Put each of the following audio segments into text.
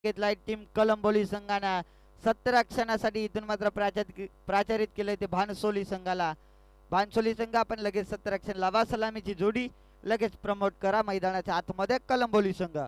घेतलाय टीम कलंबोली संघाने 17 क्षणासाठी इथून मात्र प्राचारित केलंय ते भानसोली संघाला. भानसोली संघ आपण लगेच 17 क्षण लावा. सलामीची जोडी लगेच प्रमोट करा मैदानाच्या आतमध्ये कलंबोली संघ.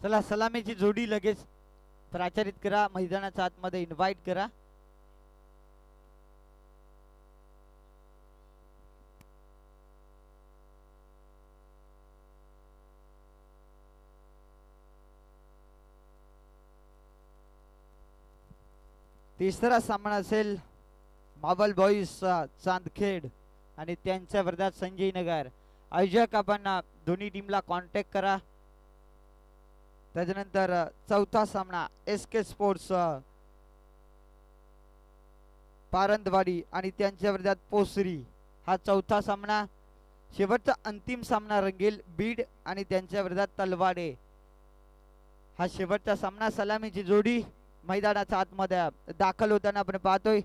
चला सलामीची जोडी लगेच प्राचारित करा मैदानाच्या आतमध्ये इन्व्हाइट करा. तिसरा सामना असेल मावल बॉईज चांदखेड आणि त्यांच्या विरोधात संजय नगर. आयोजक आपण दोन्ही टीमला कॉन्टॅक्ट करा. त्याच्यानंतर चौथा सामना SK स्पोर्ट्स पारंदवाडी आणि त्यांच्या विरोधात पोसरी. हा चौथा सामना. शेवटचा अंतिम सामना रंगेल बीड आणि त्यांच्या विरोधात तलवाडे. हा शेवटचा सामना. सलामीची जोडी मैदानाच्या आतमध्ये दाखल होताना आपण पाहतोय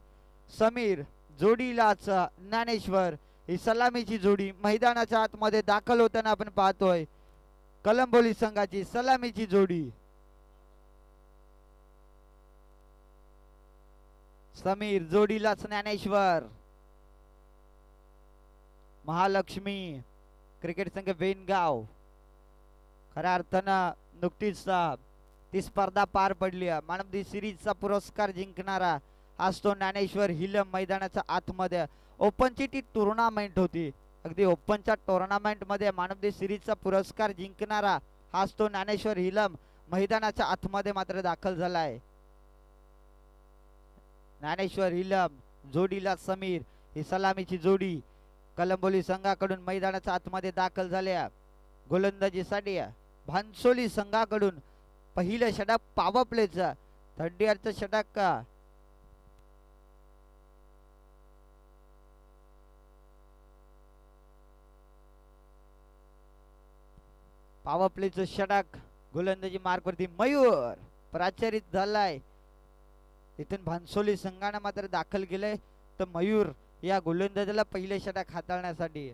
समीर जोडीलाच ज्ञानेश्वर. ही सलामीची जोडी मैदानाच्या आतमध्ये दाखल होताना आपण पाहतोय कलंबोली संघाची सलामीची जोडी. समीर जोडीलाच ज्ञानेश्वर. महालक्ष्मी क्रिकेट संघ वेनगाव. खऱ्या अर्थानं नुकतीच ती स्पर्धा पार पडली. मॅन ऑफ द सिरीजचा पुरस्कार जिंकणारा आज तो ज्ञानेश्वर हिलम. मैदानाच्या आतमध्ये ओपनची ती टुर्नामेंट होती. अगदी ओपनच्या टुर्नामेंट मध्ये मॅन ऑफ द सिरीजचा पुरस्कार जिंकणारा हाच तो ज्ञानेश्वर हिलम मैदानाच्या आतमध्ये मात्र दाखल झालाय. ज्ञानेश्वर हिलम जोडीला समीर. ही सलामीची जोडी कलंबोली संघाकडून मैदानाच्या आतमध्ये दाखल झाल्या. गोलंदाजीसाठी भानसोली संघाकडून पहिलं षटक पॉवर प्लेचं थंडीचं षटक पॉवर प्लेचं षटक गोलंदाजी मार्क वरती मयूर प्राचारित झालाय. इथून भानसोली संघाने मात्र दाखल केलंय तर मयूर या गोलंदाजाला पहिले षटक हाताळण्यासाठी.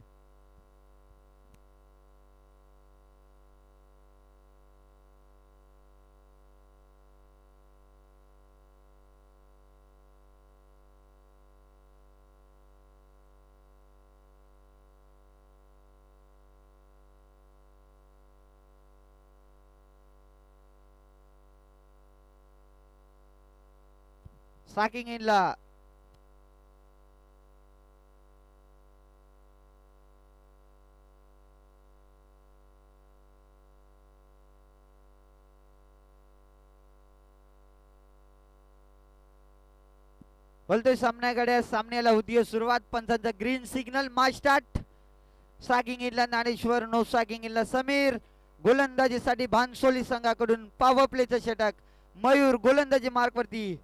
साकिंग इनला बोलतोय सामन्याकडे. सामन्याला होतीये सुरुवात. पंचांचा ग्रीन सिग्नल. Match start. साकिंग इनला ज्ञानेश्वर. नो साकिंग इनला समीर. गोलंदाजीसाठी भानसोली संघाकडून पॉवर प्लेचं षटक मयूर गोलंदाजी मार्क वरती.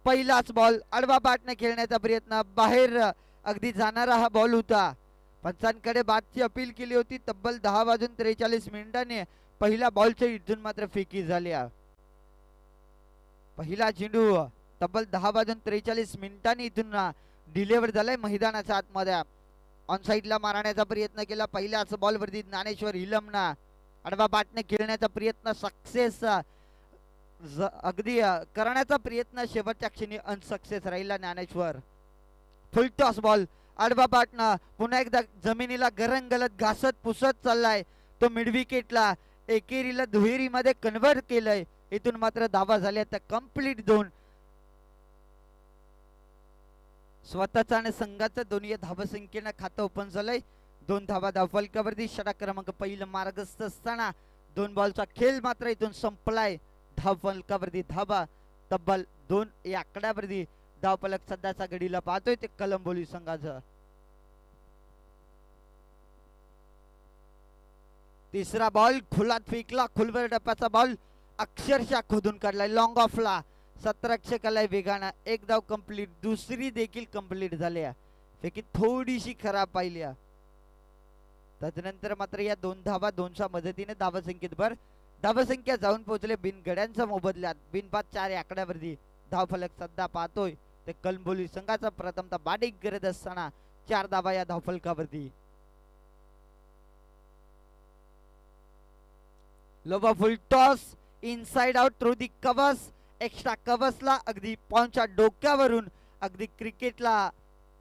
पहिलाच बॉल आडवा बॅटने खेळण्याचा प्रयत्न. बाहेर अगदी जाणारा हा बॉल होता. पंचांकडे बादची अपील केली होती. तब्बल 10:43 पहिल्या बॉलच्या इथून मात्र फेकी झाल्या. पहिला चेंडू तब्बल 10:43 इथून डिलिव्हर झालाय मैदानाच्या आतमध्ये. ऑन साइडला मारण्याचा प्रयत्न केला. पहिल्याच बॉल वरती ज्ञानेश्वर हिलमना आडवा बॅटने खेळण्याचा प्रयत्न सक्सेस अगदी करण्याचा प्रयत्न शेवटच्या क्षणी अनसक्सेस राहिला ज्ञानेश्वर. फुल टॉस बॉल आडवा बॅटनं पुन्हा एकदा जमिनीला गरंगलत घासत पुसत चाललाय. तो मिड विकेटला एकेरीला दुहेरी मध्ये कन्वर्ट केलंय. इथून मात्र धावा झाल्या तर कंप्लीट 2. स्वतःचा आणि संघाचं दोन्ही धावसंख्येनं खातं ओपन झालंय. 2 धावा धावफलकावरती. षटक क्रमांक पहिलं मार्गस्थ असताना 2 बॉलचा खेळ मात्र इथून संपलाय. धाव फलकावरती धाबा तब्बल 2 या आकड्यावरती धाव फलक सध्याचा घडीला पाहतोय ते कलंबोली संघाचं. तिसरा बॉल खुलात फेकला, खुलवर डप्प्याचा बॉल अक्षरशः खोदून काढलाय लॉंग ऑफला. 17 केलाय वेगानं, एक धाव कंप्लीट, दुसरी देखील कंप्लीट झाल्या. फेकी थोडीशी खराब पाहिली. त्यानंतर मात्र या 2 धावा 2च्या मदतीने धावसंख्येत भर. धावसंख्या जाऊन पोहोचले बिनगड्यांच्या मोबदल्यात बिनबाद 4 या आकड्यावरती धाव फलक सध्या पाहतोय ते कलंबोली संघाचा. प्रथमतः बॅटिंग करत असताना 4 धावा या धाव फलकावरती. लोबा full toss inside out through the covers. Extra कव्हर्सला अगदी पॉनच्या डोक्यावरून अगदी क्रिकेटला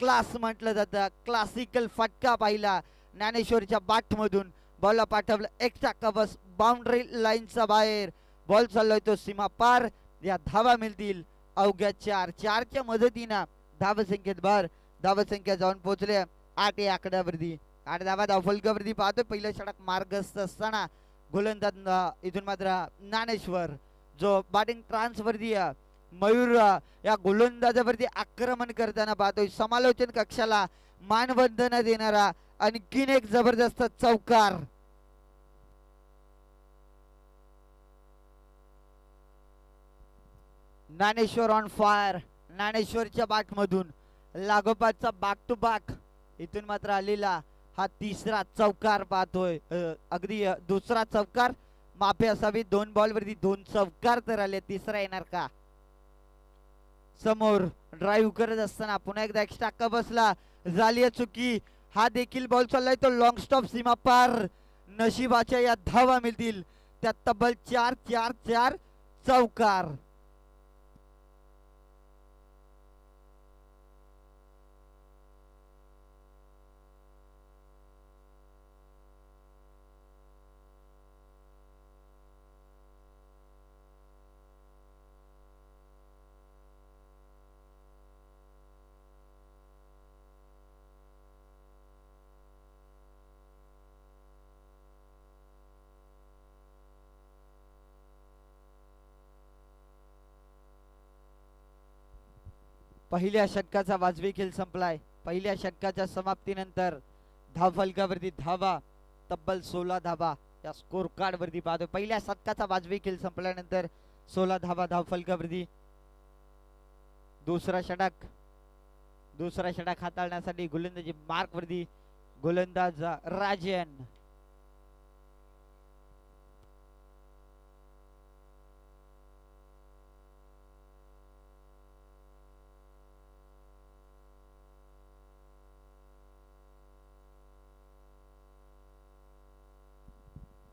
क्लास म्हटलं जातं. क्लासिकल फटका पाहिला ज्ञानेश्वरच्या बॅट मधून. बॉलला पाठवलं एक्स्ट्रा कव्हर्स बाउंड्री लाईनचा बाहेर. बॉल चाललोय तो सीमा पार. या धावा मिळतील अवघ्या 4च्या मदतीनं धावसंख्येत भर. धावसंख्या जाऊन पोहोचले 8 या आकड्यावरती. 8 धावा धाव फलकावरती पाहतोय. पहिलं षटक मार्गस्थ असताना गोलंदाज इथून मात्र ज्ञानेश्वर जो बॅटिंग ट्रान्सवरती मयूर या गोलंदाजावरती आक्रमण करताना पाहतोय. समालोचन कक्षाला मानवंदना देणारा आणखीन एक जबरदस्त चौकार. Dnyaneshwar on fire. ज्ञानेश्वरच्या बॅट मधून लागोपाठचा बॅक टू बॅक इथून मात्र आलेला हा तिसरा चौकार पाहतोय. अगदी दुसरा चौकार माफी असावी. 2 बॉल वरती 2 चौकार तर आले. तिसरा येणार का? समोर ड्राईव्ह करत असताना पुन्हा एकदा एक्स्ट्रा का बसला. झाली चुकी. हा देखील बॉल चाललाय तो लॉंग स्टॉप सीमा पार. नशिबाच्या या धावा मिळतील त्या तब्बल 4 चौकार. पहिल्या षटकाचा वाजवी खेळ संपलाय. पहिल्या षटकाच्या समाप्तीनंतर धाव फलकावरती धावा तब्बल 16 धावा या स्कोर कार्ड वरती पाहतो. पहिल्या षटकाचा वाजवी खेळ संपल्यानंतर 16 धावा धाव फलकावरती. दुसरा षटक हाताळण्यासाठी गोलंदाजी मार्क वरती गोलंदाज राजन.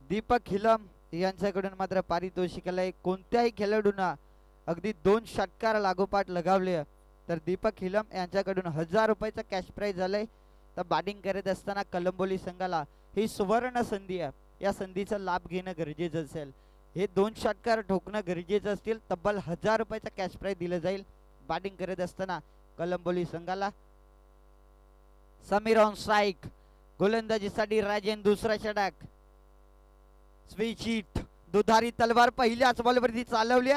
दीपक हिलम यांच्याकडून मात्र पारितोषिकाला कोणत्याही खेळाडूंना अगदी 2 षटकार लागोपाठ लगावले तर दीपक हिलम यांच्याकडून 1000 रुपयाचा कॅश प्राइज झालंय. तर बॅटिंग करत असताना कलंबोली संघाला ही सुवर्ण संधी आहे. या संधीचा लाभ घेणं गरजेचं असेल. हे 2 षटकार ठोकणं गरजेचं असतील. तब्बल 1000 रुपयाचा कॅश प्राइज दिलं जाईल बॅटिंग करत असताना कलंबोली संघाला. Sameer on strike. गोलंदाजीसाठी राजन. दुसरा षटक स्विच दुधारी तलवार पहिल्याच बॉलवरती चालवली.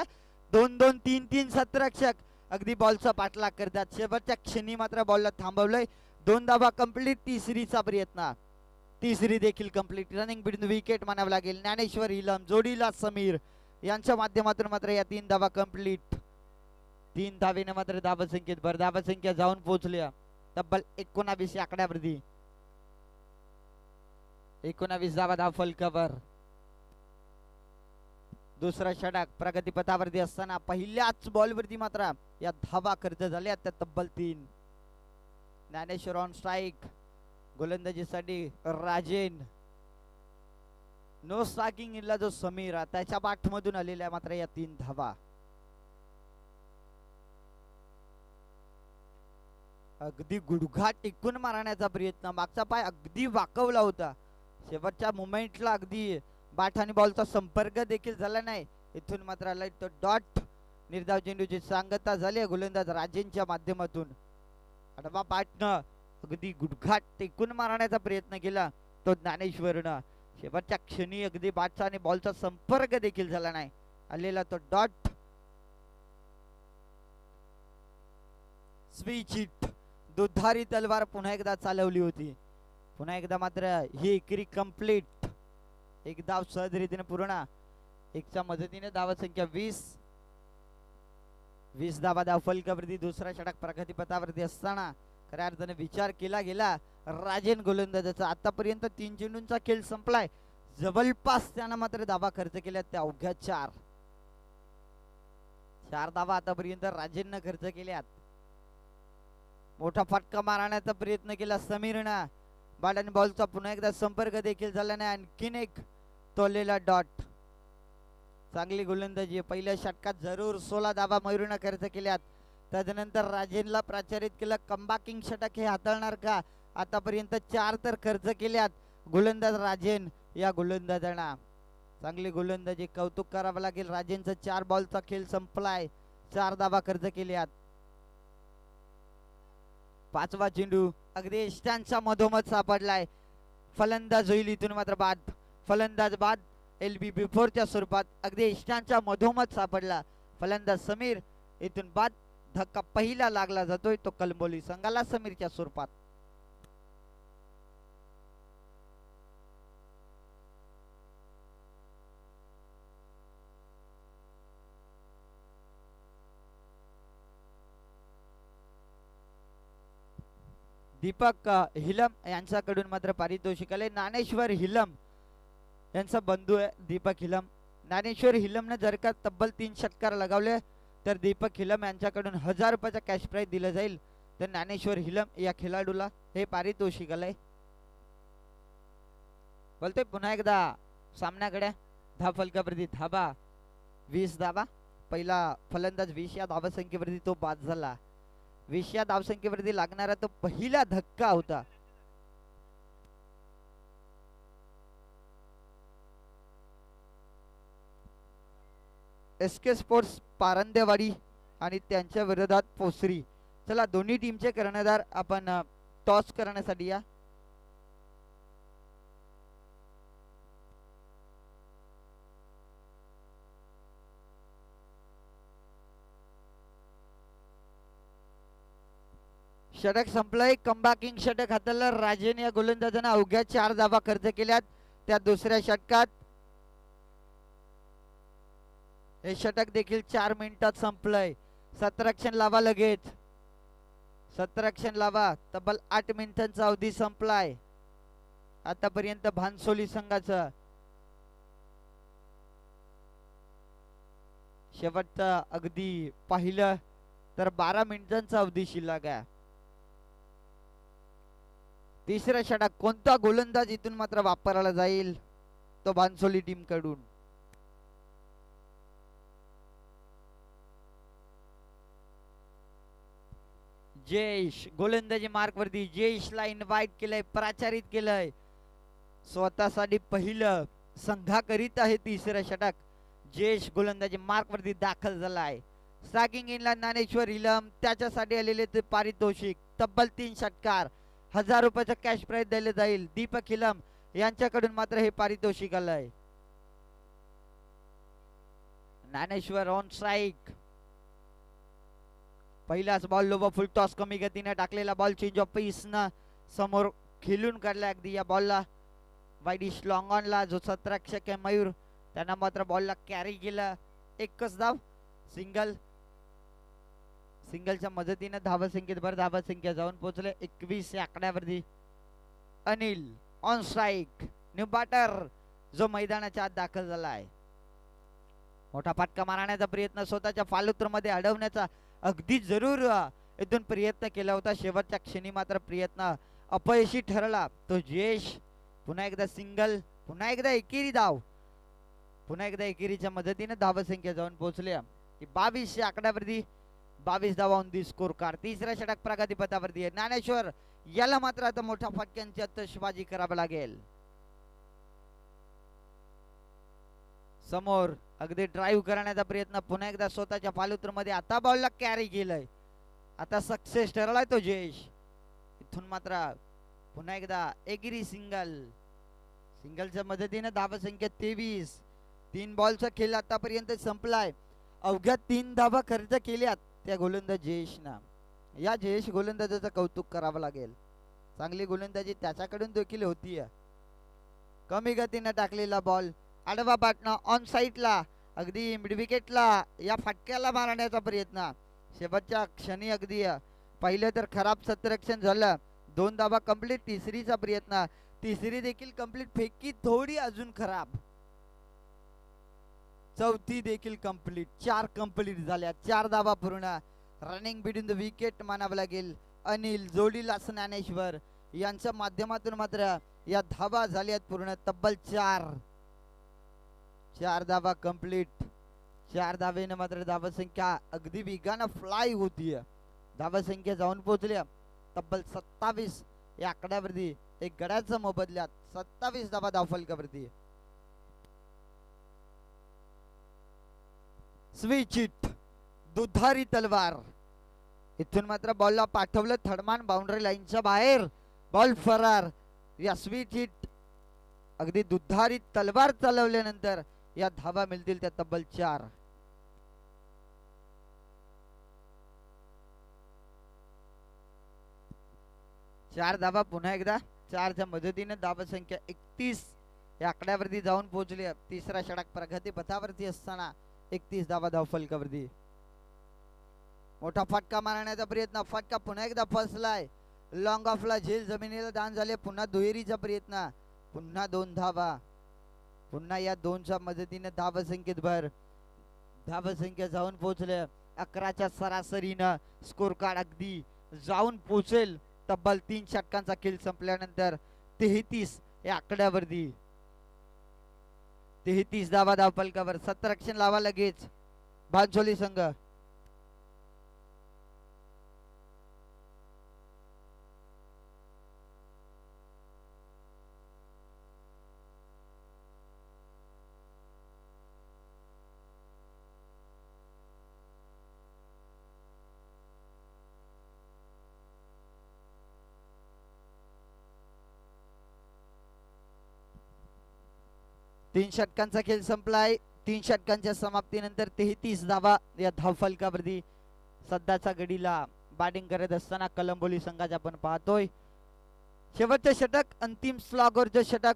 2-2 3-3 सतरक्षक अगदी बॉलचा पाठलाग करतात. शेवटच्या क्षणी मात्र बॉलला थांबवलंय. 2 धावा कंप्लीट. तिसरीचा प्रयत्न. तिसरी देखील कंप्लीट. रनिंग बिटवीन विकेट म्हणावं लागेल. ज्ञानेश्वर हिलम जोडीला समीर यांच्या माध्यमातून मात्र या 3 धावा कंप्लीट. 3 धावेने मात्र धावसंख्येत भर. धावसंख्या जाऊन पोहोचल्या तब्बल 19 आकड्यावरती. 19 धावा धाव फलकावर. दुसरा षटक प्रगतीपथावरती असताना पहिल्याच बॉलवरती मात्र या धावा खर्च झाल्या त्या तब्बल 3. Dnyaneshwar on strike. गोलंदाजीसाठी राजेन. नो स्ट्रायकिंग इनला जो समीर त्याच्या पाठमधून आलेल्या मात्र या 3 धावा. अगदी गुडघा टिकून मारण्याचा प्रयत्न. मागचा पाय अगदी वाकवला होता. शेवटच्या मोमेंटला अगदी बॅट आणि बॉलचा संपर्क देखील झाला नाही. इथून मात्र आलाय तो डॉट. निर्धाव चेंडूची सांगता झाली गोलंदाज राजेंच्या माध्यमातून. आडवा बॅटनं अगदी गुडघा टेकून मारण्याचा प्रयत्न केला तो ज्ञानेश्वरनं. शेवटच्या क्षणी अगदी बॅटचा आणि बॉलचा संपर्क देखील झाला नाही, आलेला तो डॉट. स्विच हिट, दुधारी तलवार पुन्हा एकदा चालवली होती. पुन्हा एकदा मात्र ही एकरी कंप्लीट. एक धाव सहज रीतीने पूर्ण. एकच्या मदतीने धाव संख्या 20 धावा धाव फलकावरती. दुसरा षटक प्रगतीपथावरती असताना खऱ्या अर्थाने विचार केला गेला राजेन गोलंदाजाचा. आतापर्यंत 3 चेंडूंचा खेळ संपलाय. जवळपास त्यानं मात्र धावा खर्च केल्या त्या अवघ्या 4 धावा आतापर्यंत राजेंना खर्च केल्यात. मोठा फटका मारण्याचा प्रयत्न केला समीरनं. बॅट आणि बॉलचा पुन्हा एकदा संपर्क देखील झाला नाही. आणखीन एक तोलेला डॉट. चांगली गोलंदाजी. पहिल्या षटकात जरूर 16 धावा मयूरनं खर्च केल्यात. तदनंतर राजेनला प्राचारित केलं. कमबॅकिंग षटक हे हाताळणार का? आतापर्यंत 4 तर खर्च केल्यात गोलंदाज राजेन या गोलंदाजांना. चांगली गोलंदाजी, कौतुक करावं लागेल. राजेनचा 4 बॉलचा खेळ संपलाय. 4 धावा खर्च केल्यात. 5वा चेंडू अगदी इष्टांच्या मधोमध सापडलाय. फलंदाज होईल इथून मात्र बाद. फलंदाज बाद. LB बिफोरच्या स्वरूपात अगदी इष्टांच्या मधोमध सापडला फलंदाज समीर. इथून बाद. धक्का पहिला लागला जातोय तो कलंबोली संघाला समीरच्या स्वरूपात. दीपक हिलम यांच्याकडून मात्र पारितोषिक आले. ज्ञानेश्वर हिलम यांचा बंधू आहे दीपक हिलम. ज्ञानेश्वर हिलमने जर का तब्बल 3 षटकार लगावले तर दीपक हिलम यांच्याकडून 1000 रुपयाचा कॅश प्राइज दिला जाईल. तर ज्ञानेश्वर हिलम या खेळाडूला हे पारितोषिक आलंय. बोलतोय पुन्हा एकदा सामन्याकडे. धाव फलकावरती धाबा 20 धावा. पहिला फलंदाज 20 या धावसंख्येवरती तो बाद झाला. 20 या धावसंख्येवरती लागणारा तो पहिला धक्का होता. SK स्पोर्ट्स पारंदेवाडी आणि त्यांच्या विरोधात पोसरी. चला दोन्ही टीमचे कर्णधार आपण टॉस करण्यासाठी या. षटक संपलंय. कमबॅकिंग षटक हाताळलं राजेन या गोलंदाजांना. अवघ्या 4 धावा खर्च केल्यात त्या दुसऱ्या षटकात. हे षटक देखील 4 मिनिटात संपलंय. 17 क्षण लावा लगेच. 17 क्षण लावा. तब्बल 8 मिनिटांचा अवधी संपलाय आतापर्यंत भानसोली संघाचा. शेवटचा अगदी पाहिलं तर 12 मिनिटांचा अवधी शिल्लक आहे. तिसरा षटक कोणता गोलंदाज इथून मात्र वापरला जाईल तो भानसोली टीम कडून. जयेश गोलंदाजी मार्क वरती. जयेशला इन्व्हाइट केलंय, प्राचारित केलंय. स्वतःसाठी पहिलं संघाकरीत आहे तिसरं षटक. जयेश गोलंदाजी मार्क वरती दाखल झालाय. स्ट्रायकिंग इनला ज्ञानेश्वर हिलम. त्याच्यासाठी आलेले ते पारितोषिक तब्बल 3 षटकार 1000 रुपयाचा कॅश प्राइज दिले जाईल. दीपक हिलम यांच्याकडून मात्र हे पारितोषिक आलंय. Dnyaneshwar on strike. पहिलाच बॉल लोबा फुल टॉस कमी गतीने टाकलेला बॉल चेंज ऑफ पेस न समोर खेळून काढला. अगदी या बॉलला वाईडिश लॉंग ऑनला जो 17 रक्षक आहे मयूर त्यांना मात्र बॉलला कॅरी केलं. एकच धाव. सिंगलच्या मदतीने धावसंख्येत भर धावसंख्या जाऊन पोहोचले 21 या आकड्यावरती. Anil on strike. New batter जो मैदानाच्या आत दाखल झाला आहे. मोठा फटका मारण्याचा प्रयत्न स्वतःच्या फालुत्र मध्ये अडवण्याचा अगदी जरूर इथून प्रयत्न केला होता. शेवटच्या क्षणी मात्र प्रयत्न अपयशी ठरला. तो जयेश पुन्हा एकदा सिंगल. पुन्हा एकदा एकेरी धाव. पुन्हा एकदा एकेरीच्या मदतीने धावसंख्या जाऊन पोहोचल्या 22 या आकड्यावरती. 22 धावा ऑन दी स्कोर कार्ड. तिसरा षटक प्रगतीपथावरती आहे. ज्ञानेश्वर याला मात्र आता मोठ्या फटक्यांची आतषबाजी करावी लागेल. समोर अगदी ड्राईव्ह करण्याचा प्रयत्न. पुन्हा एकदा स्वतःच्या फालुत्र मध्ये. आता बॉलला कॅरी केलंय. आता सक्सेस ठरलाय तो जयेश. इथून मात्र पुन्हा एकदा एगिरी सिंगल. सिंगलच्या मदतीने धावा संख्या 23. 3 बॉलचा खेळ आतापर्यंत संपलाय. अवघ्या 3 धावा खर्च केल्यात त्या गोलंदाज जयेशना. या जयेश गोलंदाजाचं कौतुक करावं लागेल. चांगली गोलंदाजी त्याच्याकडून देखील होतीय. कमी गतीने टाकलेला बॉल आडवा पाटणं ऑन साईडला अगदी मिड विकेटला या फटक्याला मारण्याचा प्रयत्न. शेवटच्या क्षणी अगदी पहिलं तर खराब क्षेत्ररक्षण झालं. 2 धावा कंप्लीट. तिसरीचा प्रयत्न. तिसरी देखील कंप्लीट. फेकी थोडी अजून खराब. चौथी देखील कंप्लीट. 4 कंप्लीट झाल्या. 4 धावा पूर्ण. रनिंग बिटवीन द विकेट मानावं लागेल. अनिल जोडीला ज्ञानेश्वर यांच्या माध्यमातून मात्र या धावा झाल्यात पूर्ण. तब्बल 4 धावा कंप्लीट. 4 धावेने मात्र धावा संख्या अगदी वेगानं फ्लाय होतीय. धावा संख्या जाऊन पोहोचल्या तब्बल 27 या आकड्यावरती. एक गड्याच्या मोबदल्यात 27 धावा धावफलकावरती. Switch it. दुधारी तलवार. इथून मात्र बॉलला पाठवलं थर्डमॅन बाउंड्री लाईनच्या बाहेर. बॉल फरार. या स्विच हिट अगदी दुधारी तलवार चालवल्यानंतर या धावा मिळतील त्या तब्बल 4. धावा पुन्हा एकदा 4च्या मदतीने धावा संख्या 31 या आकड्यावरती जाऊन पोहोचली. तिसरा षटक प्रगती पथावरती असताना 31 धावा धावफलकावरती. मोठा फटका मारण्याचा प्रयत्न. फटका पुन्हा एकदा फसलाय. लॉंग ऑफला झेल जमिनीला दान झाले. पुन्हा दुहेरीचा प्रयत्न. पुन्हा 2 धावा. पुन्हा या 2च्या मदतीने धावा संख्येत भर. धावा संख्या जाऊन पोहोचले 11च्या सरासरीनं. स्कोर कार्ड अगदी जाऊन पोहोचेल तब्बल 3 षटकांचा खेळ संपल्यानंतर 33 या आकड्यावरती. 33 धावा धावफलकावर. क्षेत्ररक्षण लावा लगेच भांसोली संघ. तीन षटकांचा खेळ संपलाय. 3 षटकांच्या समाप्तीनंतर 33 धावा या धावफलकावरती. सध्याच्या घडीला बॅटिंग करत असताना कलंबोली संघाचे आपण पाहतोय. शेवटचे षटक. अंतिम स्लॉगरचे षटक.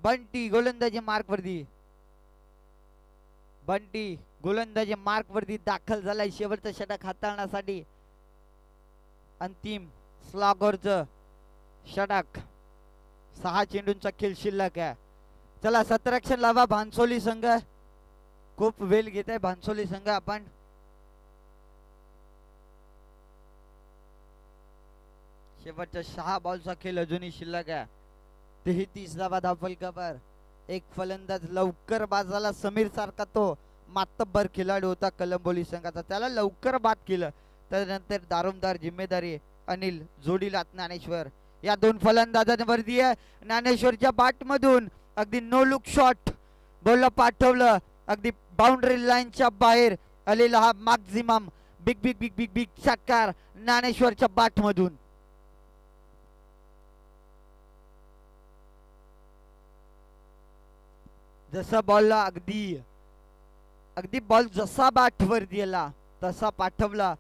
बंटी गोलंदाजी मार्क वरती. बंटी गोलंदाजी मार्क वरती दाखल झालाय शेवटचं षटक हाताळण्यासाठी. अंतिम स्लॉगरचं षटक. 6 चेंडूंचा खेळ शिल्लक आहे. चला क्षेत्ररक्षण लावा भांसोली संघ. खूप वेळ घेत आहे भांसोली संघ. आपण शेवटच्या 6 बॉलचा खेळ अजूनही शिल्लक आहे. 33 धावा धावफलकावर. एक फलंदाज लवकर बाजाला. समीर सारखा तो मातब्बर खेळाडू होता कलंबोली संघाचा. त्याला लवकर बाद केलं. त्यानंतर दारोमदार जिम्मेदारी अनिल जोडीला ज्ञानेश्वर. या 2 फलंदाजांवरती आहे. ज्ञानेश्वरच्या बॅट मधून अगदी नो लुक शॉट बॉलला पाठवलं. अगदी बाउंड्री लाईनच्या बाहेर आलेला हा maximum big big big big big षटकार ज्ञानेश्वरच्या बॅट मधून. जसा बॉलला अगदी बॉल जसा बॅट वरती आला तसा पाठवला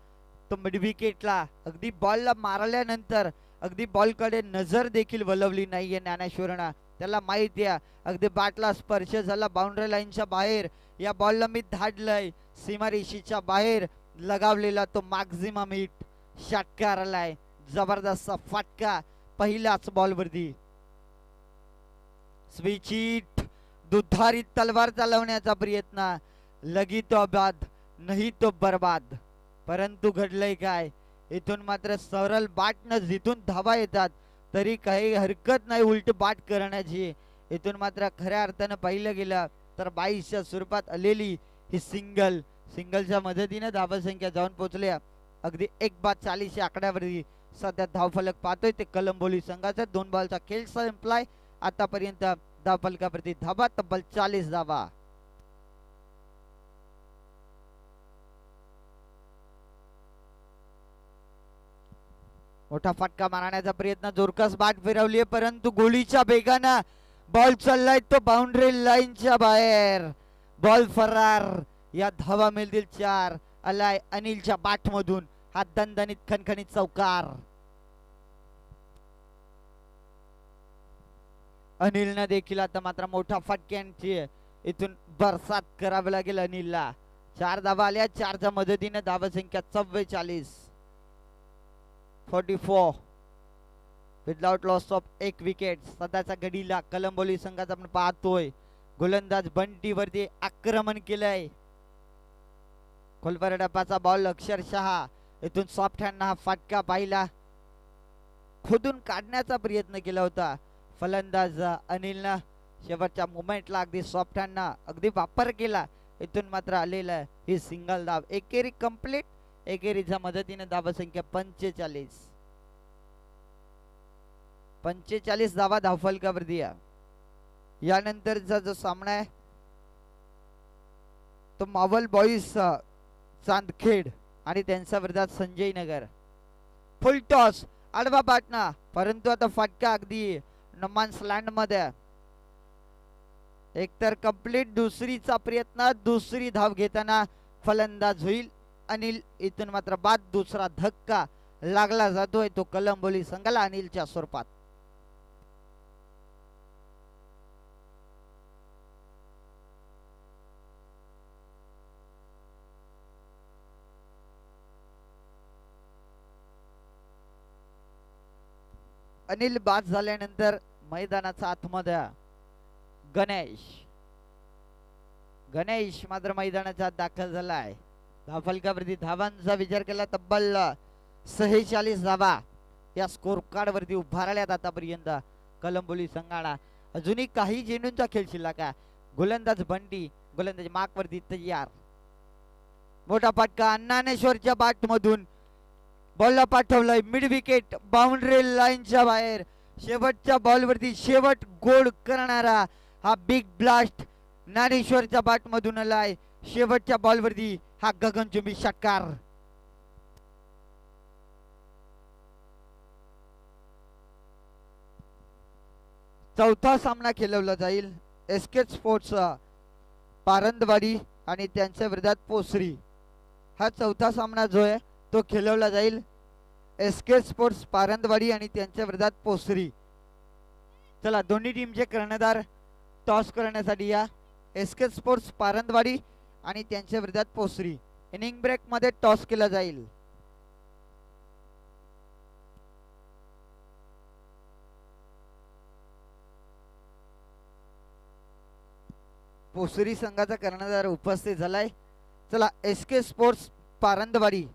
तो मिड विकेटला. अगदी बॉलला मारल्यानंतर अगदी बॉलकडे नजर देखील वळवली नाहीये ज्ञानेश्वरनं. त्याला माहिती आहे अगदी बॅटला स्पर्श झाला बाउंड्री लाईनच्या बाहेर. या बॉलला मी धाडलंय. सीमारेषेच्या बाहेर लगावलेला तो मॅक्झिमम हिट षटकार आलाय. जबरदस्त फटका पहिल्याच बॉलवरती. Switch hit. दुधारी तलवार चालवण्याचा प्रयत्न. लगी तो बाद नाही तो बर्बाद. परंतु घडलंय काय. इथून मात्र सरळ बॅटनं जिथून धावा येतात तरी काही हरकत नाही उलट बॅट करण्याची. इथून मात्र खऱ्या अर्थानं पाहिलं गेलं तर 22च्या स्वरूपात आलेली ही सिंगलच्या मदतीने धावा संख्या जाऊन पोहोचल्या अगदी 1/40 या आकड्यावरती. सध्या धावफलक पाहतोय ते कलंबोली संघाचा. 2 बॉलचा खेळ संपलाय. आतापर्यंत धावफलकावरती धावा तब्बल 40 धावा. मोठा फटका मारण्याचा प्रयत्न, जोरकस बाट फिरवली परंतु गोळीच्या वेगानं बॉल चाललाय तो बाउंड्री लाईनच्या बाहेर. बॉल फरार. या धावा मिळतील 4. आलाय अनिलच्या बाट मधून हा दणदणीत खणखणीत चौकार. अनिलनं देखील आता मात्र मोठा फटक्यांची इथून बरसात करावी लागेल अनिलला. 4 धावा आल्या. 4च्या मदतीने धावसंख्या 44. 44 विदाउट लॉस ऑफ 1 विकेट. सध्याच्या घडीला कलंबोली संघाचा आपण पाहतोय गोलंदाज बंटी वरती आक्रमण केलंय. खोलवर डपाचा बॉल अक्षरशः इथून सॉफ्ट हँड हा फटका पाहिला, खोदून काढण्याचा प्रयत्न केला होता फलंदाज अनिलनं. शेवटच्या मुमेंटला अगदी सॉफ्ट हँड अगदी वापर केला. इथून मात्र आलेला ही सिंगल धाव. एकेरी कंप्लीट. एकेरीच्या मदतीने धावसंख्या 45. 45 धावा धावफलकावरती. यानंतरचा जो सामना आहे तो मावल बॉईज चांदखेड आणि त्यांच्या विरोधात संजय नगर. फुल टॉस आडवा बाटना, परंतु आता फटका अगदी नमान्स लँड मध्ये. एकतर कंप्लीट. दुसरीचा प्रयत्न, दुसरी धाव घेताना फलंदाज होईल अनिल. इथून मात्र बाद. दुसरा धक्का लागला जातोय तो कलंबोली संघाला अनिलच्या स्वरूपात. अनिल बाद झाल्यानंतर मैदानाचा आतमध्ये गणेश मात्र मैदानाच्या आत दाखल झाला आहे. धावफलकावरती धावांचा विचार केला तब्बल 46 धावा या स्कोर कार्ड वरती उभारल्यात आतापर्यंत कलंबोली संघाला. अजूनही काही चेंडूंचा खेळ शिल्लक आहे. गोलंदाज बंटी गोलंदाज मार्क वरती तयार. मोठा फटका ज्ञानेश्वरच्या बाट मधून बॉलला पाठवलाय मिड विकेट बाउंड्री लाईनच्या बाहेर. शेवटच्या बॉलवरती शेवट गोड करणारा हा बिग ब्लास्ट ज्ञानेश्वरच्या बाट मधून आलाय. शेवटच्या बॉलवरती हा गगनचुंबी षटकार. चौथा सामना खेळवला जाईल एसके स्पोर्ट्स पारंदवाडी आणि त्यांच्या विरोधात पोसरी. हा चौथा सामना जो आहे तो खेळवला जाईल एसके स्पोर्ट्स पारंदवाडी आणि त्यांच्या विरोधात पोसरी. चला दोन्ही टीमचे कर्णधार टॉस करण्यासाठी या. एसके स्पोर्ट्स पारंदवाडी आणि त्यांच्या विरोधात पोसरी. इनिंग ब्रेक मध्ये टॉस केला जाईल. पोसरी संघाचा कर्णधार उपस्थित झालाय. चला एसके स्पोर्ट्स पारंदवाडी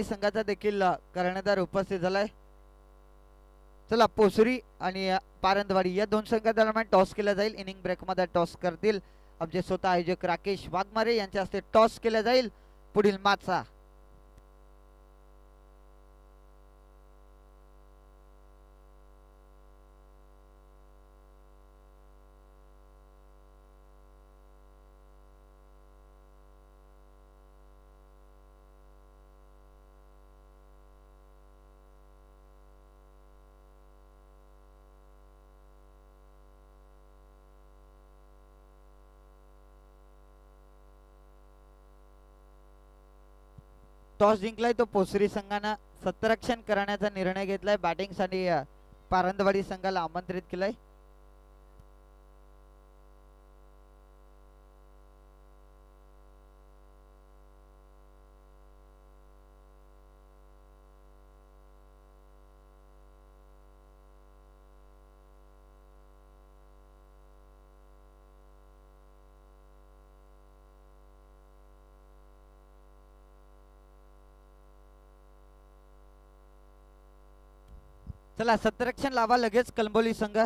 संघाचा देखील कर्णधार उपस्थित झालाय. चला पोसरी आणि पारंदवाडी या दोन संघादरम्यान टॉस केला जाईल. इनिंग ब्रेक मध्ये टॉस करतील आमचे स्वतः आयोजक राकेश वाघमारे यांच्या हस्ते टॉस केला जाईल. पुढील माचा टॉस जिंकलाय तो पोसरी संघानं सतरक्षण करण्याचा निर्णय घेतलाय. बॅटिंगसाठी पारंदवाडी संघाला आमंत्रित केलंय. चला सतरक्षण लावा लगेच कलंबोली संघ.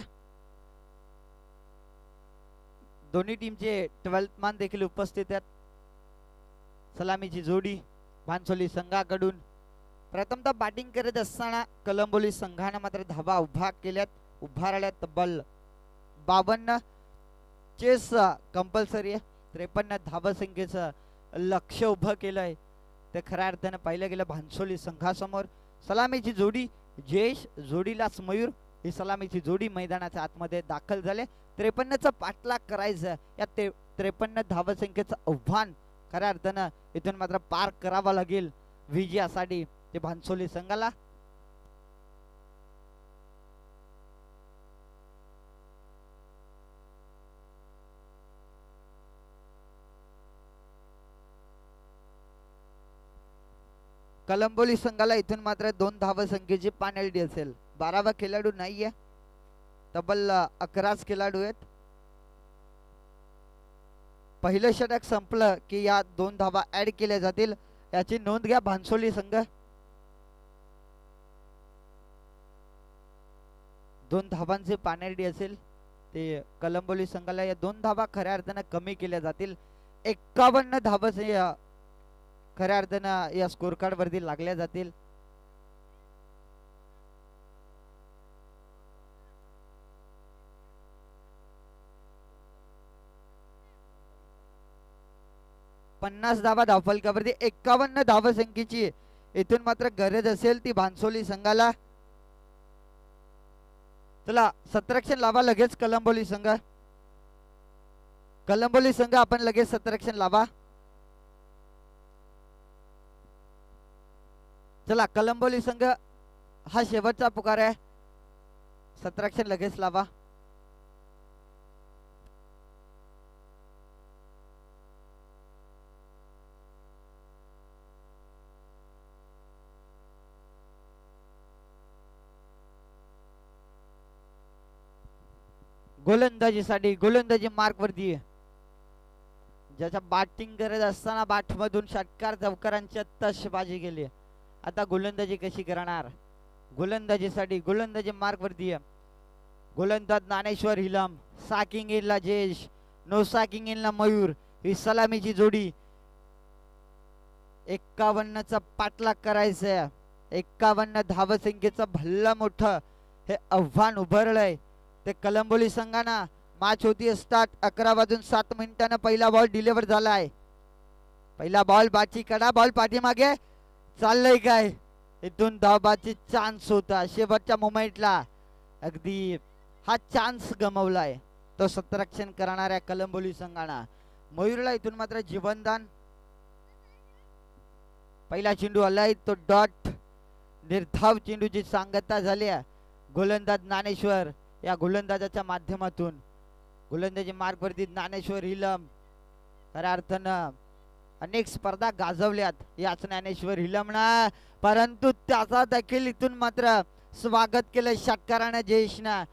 दोन्ही टीमचे 12th मान देखील उपस्थित आहेत. सलामीची जोडी भानसोली संघाकडून. प्रथमतः बॅटिंग करत असताना कलंबोली संघाने मात्र धावा उभारल्यात तब्बल 52. चेस कंपल्सरी आहे. 53 धावसंख्येचं लक्ष उभं केलंय ते खऱ्या अर्थानं पाहिलं गेलं भानसोली संघासमोर. सलामीची जोडी जयेश, जोडीलाच मयूर, ही सलामीची जोडी मैदानाच्या आतमध्ये दाखल झाले. 53चा पाठलाग करायचं, या 53 धावसंख्येचं आव्हान खऱ्या अर्थानं इथून मात्र पार करावा लागेल विजयासाठी ते भानसोली संघाला. कलंबोली संघाला इथून मात्र 2 धावसंख्येची पेनल्टी असेल. 12वा खेळाडू नाहीये, तब्बल 11च खेळाडू आहेत. पहिलं षटक संपलं की या 2 धावा ऍड केल्या जातील, याची नोंद घ्या भानसोली संघ. 2 धावांची पेनल्टी असेल ते कलंबोली संघाला. या 2 धावा खऱ्या अर्थानं कमी केल्या जातील. 51 धावा खऱ्या अर्थानं या स्कोर कार्ड वरती लागल्या जातील. पन्नास धावा धावफलकावरती 51 धावसंख्येची इथून मात्र गरज असेल ती भानसोली संघाला. चला सतरक्षण लावा लगेच कलंबोली संघ. कलंबोली संघ आपण लगेच सतरक्षण लावा. चला कलंबोली संघ हा शेवटचा पुकार आहे, सतरक्षण लगेच लावा. गोलंदाजीसाठी गोलंदाजी मार्क वरती, ज्याच्या बॅटिंग करत असताना बॅट मधून षटकार चौकारांच्या तशबाजी गेली. आता गोलंदाजी कशी करणार? गोलंदाजीसाठी गोलंदाजी मार्क वरती गोलंदाज ज्ञानेश्वर हिलम, साकिंग इनला जयेश, नो साकिंग इनला मयूर, ही सलामीची जोडी. 51चा पाठलाग करायचंय. 51 धावसंख्येचं भल्ला मोठं हे आव्हान उभारलंय ते कलंबोली संघाना. मॅच होती असतात 11:07 पहिला बॉल डिलिव्हर झालाय. पहिला बॉल बाची कडा, बॉल पाठीमागे चाललंय काय, इथून धावबाची चान्स होता शेवटच्या मोमेंटला. अगदी हा चान्स गमावलाय तो सतरक्षण करणाऱ्या कलंबोली संघाना. मयूरला इथून मात्र जीवनदान. पहिला चेंडू आलाय तो डॉट, निर्धाव चेंडूची सांगता झाली. गोलंदाज ज्ञानेश्वर, या गोलंदाजाच्या माध्यमातून गोलंदाजी मार्ग वरती ज्ञानेश्वर हिलम. खऱ्या अर्थानं अनेक स्पर्धा गाजवल्यात याच ज्ञानेश्वर हिलमना, परंतु त्याचा देखील इथून मात्र स्वागत केलं षटकारानं जयेशनं.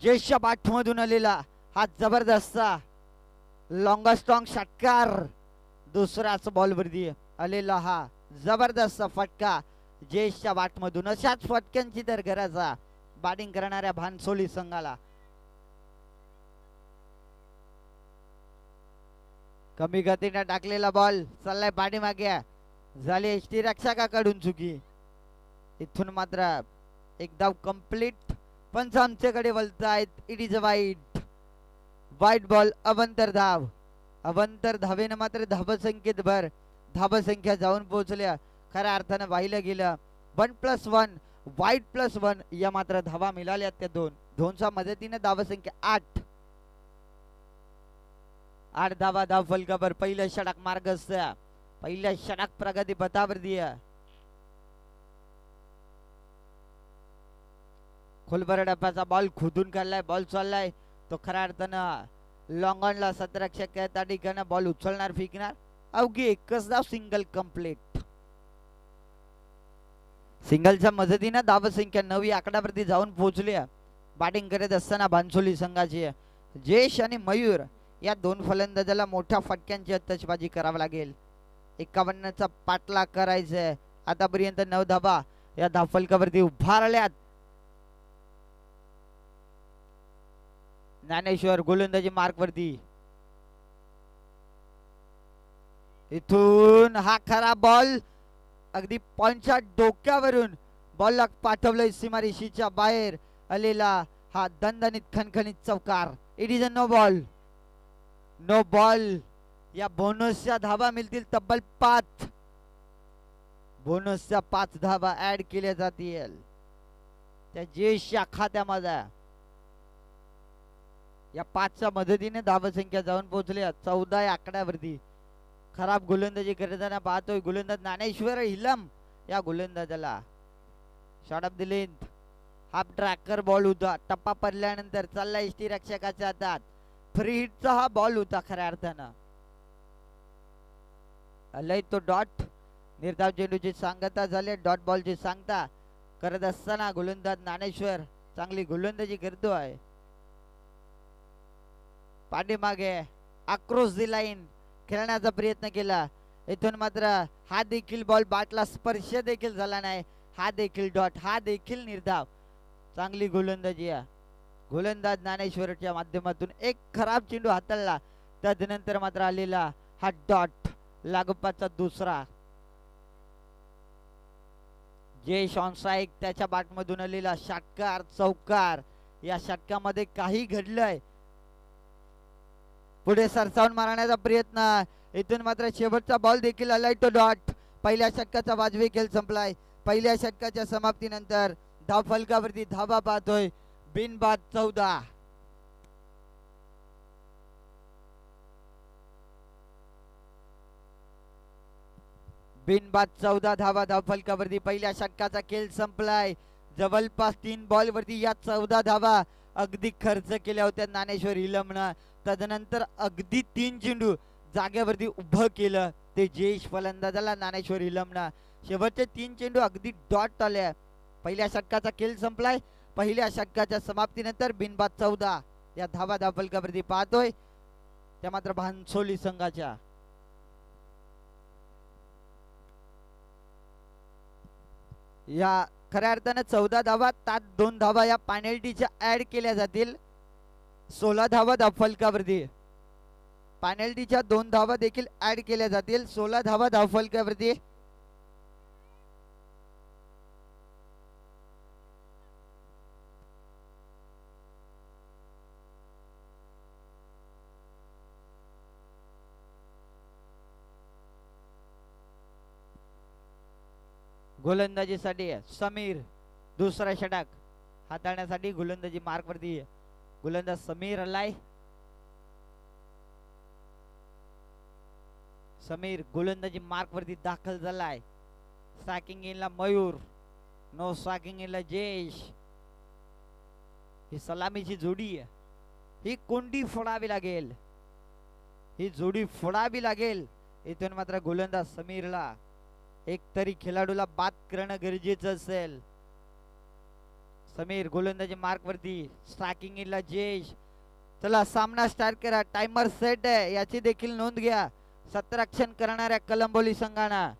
जयेशच्या बाटमधून आलेला हा जबरदस्त लॉंगस्ट्रॉंग षटकार, दुसऱ्याच बॉल वरती आलेला हा जबरदस्त फटका जयेशच्या बाटमधून. अशाच फटक्यांची तर गरज बॅटिंग करणाऱ्या भानसोली संघाला. कमी गतीने टाकलेला बॉल चाललाय पाठीमागे, झाली एसटी रक्षकाकडून चुकी. इथून मात्र एक धाव कंप्लीट. पंच आमच्याकडे वळतायत. इट इज अ वाईट बॉल, अवंतर धाव. अवंतर धावेनं मात्र धावसंख्येत भर, धावसंख्या जाऊन पोहोचल्या. खऱ्या अर्थानं वाहिलं गेलं. 1+1 वाईट +1 या मात्र धावा मिळाल्या त्या दोनच्या मदतीने धावसंख्या 8 धावा धाव फलकावर. पहिलं षटक मार्गस्थ, पहिल्या षटक प्रगती पथावरती. खोलभर डब्याचा बॉल खोदून काढलाय, बॉल चाललाय तो खऱ्या अर्थानं लॉंगॉनला. सतरक्षक त्या ठिकाणी बॉल उचलणार फेकणार. अवघी एकच धाव, सिंगल कंप्लीट. सिंगलच्या मदतीने धावसंख्या 9 आकड्यावरती जाऊन पोहोचली. बॅटिंग करत असताना भानसोली संघाची जयेश आणि मयूर या 2 फलंदाजाला मोठ्या फटक्यांची आतषबाजी करावी लागेल. 51चा पाठलाग करायचंय. आतापर्यंत 9 धावा या धावफलकावरती उभारल्यात. ज्ञानेश्वर गोलंदाजी मार्क वरती, इथून हा खरा बॉल अगदी पॉइंटच्या डोक्यावरून बॉल पाठवलंय सीमारेषेच्या बाहेर आलेला हा दणदणीत खणखणीत चौकार. It is a no ball. No ball. या बोनसच्या धावा मिळतील तब्बल 5. बोनसच्या 5 धावा ऍड केल्या जातील त्या जयेशच्या खात्यामध्ये. या 5च्या मदतीने धावसंख्या जाऊन पोहोचल्या 14 या आकड्यावरती. खराब गोलंदाजी करताना पाहतोय गोलंदाज ज्ञानेश्वर हिलम. या गोलंदाजाला short of the length. Half tracker ball होता. टप्पा पडल्यानंतर चालला इष्टी रक्षकाच्या हातात. फ्री हिटचा हा बॉल होता खऱ्या अर्थानं. आलाय तो डॉट. निर्धाव चेंडूची सांगता झाली. डॉट बॉलची सांगता करत असताना गोलंदाज ज्ञानेश्वर चांगली गोलंदाजी करतोय. पाठीमागे अक्रॉस दी लाईन खेळण्याचा प्रयत्न केला. इथून मात्र हा देखील बॉल बॅटला स्पर्श देखील झाला नाही. हा देखील डॉट. हा देखील निर्धाव. चांगली गोलंदाजी आहे. गोलंदाज ज्ञानेश्वरच्या माध्यमातून एक खराब चेंडू हाताळला. त्यानंतर मात्र आलेला हा डॉट. लागोपाठचा दुसरा. जयेश ऑनस्ट्राइक. त्याच्या बॅटमधून आलेला षटकार चौकार. या षटकामध्ये काही घडलंय. पुढे सरसावून मारण्याचा प्रयत्न. इथून मात्र शेवटचा बॉल देखील आलाय तो डॉट. पहिल्या षटकाचा वाजवी खेळ संपलाय. पहिल्या षटकाच्या समाप्तीनंतर धाव फलकावरती धावा पाहतोय बिनबाद 14. बिनबाद 14 धावा धाव फलकावरती. पहिल्या षटकाचा खेळ संपलाय. जवळपास 3 बॉल वरती या 14 धावा अगदी खर्च केल्या होत्या ज्ञानेश्वर हिलमनं. तदनंतर अगदी 3 चेंडू जागेवरती उभं केलं ते जयेश फलंदाजाला ज्ञानेश्वर हिलमनं. शेवटचे 3 चेंडू अगदी डॉट आले. पहिल्या षटकाचा खेळ संपलाय. पहिल्या षटकाच्या समाप्तीनंतर बिनबाद 14 या धावा धाव फलकावरती पाहतोय त्या मात्र भानसोली संघाच्या. या खऱ्या अर्थानं 14 धावा त्यात 2 धावा या पेनल्टीच्या ऍड केल्या जातील. 16 धावा धाव फलकावरती. पेनल्टीच्या 2 धावा देखील ऍड केल्या जातील. 16 धावा धाव फलकावरती. गोलंदाजीसाठी समीर. दुसरा षटक हाताळण्यासाठी गोलंदाजी मार्क वरती गोलंदाज समीर आलाय. समीर गोलंदाजी मार्क वरती दाखल झालाय. स्ट्रायकिंग इनला मयूर. नो स्ट्रायकिंग इनला जयेश. ही सलामीची जोडी आहे. ही कोंडी फोडावी लागेल. ही जोडी फोडावी लागेल. इथून मात्र गोलंदाज समीरला एक तरी खेळाडूला बाद करणं गरजेचं असेल. समीर गोलंदाजी मार्क वरती. स्ट्रायकिंग इनला जयेश. चला सामना स्टार्ट करा. टाइमर सेट आहे याची देखील नोंद घ्या सत्रक्षण करणाऱ्या कलंबोली संघाना.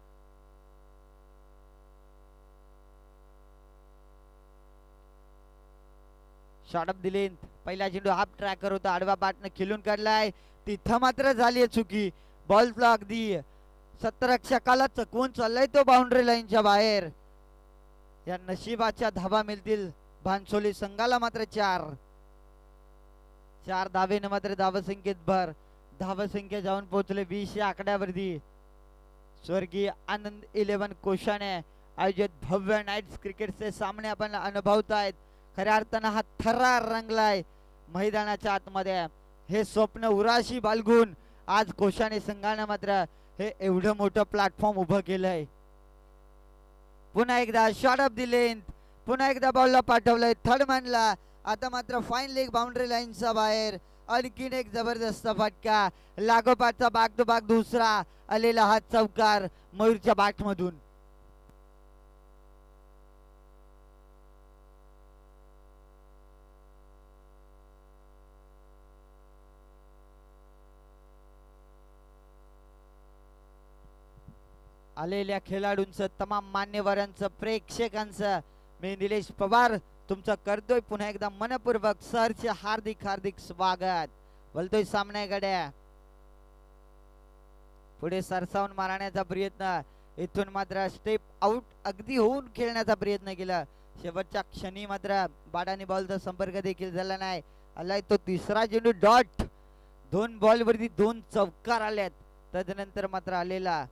Short of the length. पहिला चेंडू हाफ ट्रॅकर होता. आडवा बॅटने खेळून काढलाय. तिथं मात्र झाली चुकी. बॉलला अगदी सत्रक्षकाला चकवून चाललाय तो बाउंड्री लाईनच्या बाहेर. या नशिबाच्या धावा मिळतील भानसोली संघाला मात्र 4 धावेने मात्र धावसंख्येत भर. धावसंख्या जाऊन पोहोचले 20 या आकड्यावरती. स्वर्गीय आनंद 11 कोशाने आयोजित भव्य नाईट्स क्रिकेटचे सामने आपण अनुभवतायत. खऱ्या अर्थानं हा थरार रंगलाय मैदानाच्या आतमध्ये. हे स्वप्न उराशी बाळगून आज कोशाने संघानं मात्र हे एवढं मोठं प्लॅटफॉर्म उभं केलंय. पुन्हा एकदा शॉट ऑफ द लेंथ. पुन्हा एकदा बॉलला पाठवलंय थर्ड मॅनला. आता मात्र फाईन लेग बाउंड्री लाईनच्या बाहेर. आणखीन एक जबरदस्त फटका. लागोपाठचा बॅक टू बॅक दुसरा आलेला हा चौकार मयूरच्या बॅटमधून. आलेल्या खेळाडूंचं तमाम मान्यवरांचं प्रेक्षकांचं मी निलेश पवार तुमचं करतोय पुन्हा एकदा मनपूर्वक सरचे हार्दिक हार्दिक स्वागत. बोलतोय सामन्याकडे. पुढे सरसावून मारण्याचा प्रयत्न. इथून मात्र स्टेप आउट अगदी होऊन खेळण्याचा प्रयत्न केला. शेवटच्या क्षणी मात्र बाडानी बॉलचा संपर्क देखील झाला नाही. आलाय तो तिसरा चेंडू डॉट. 2 बॉल वरती 2 चौकार आल्यात. तदनंतर मात्र आलेला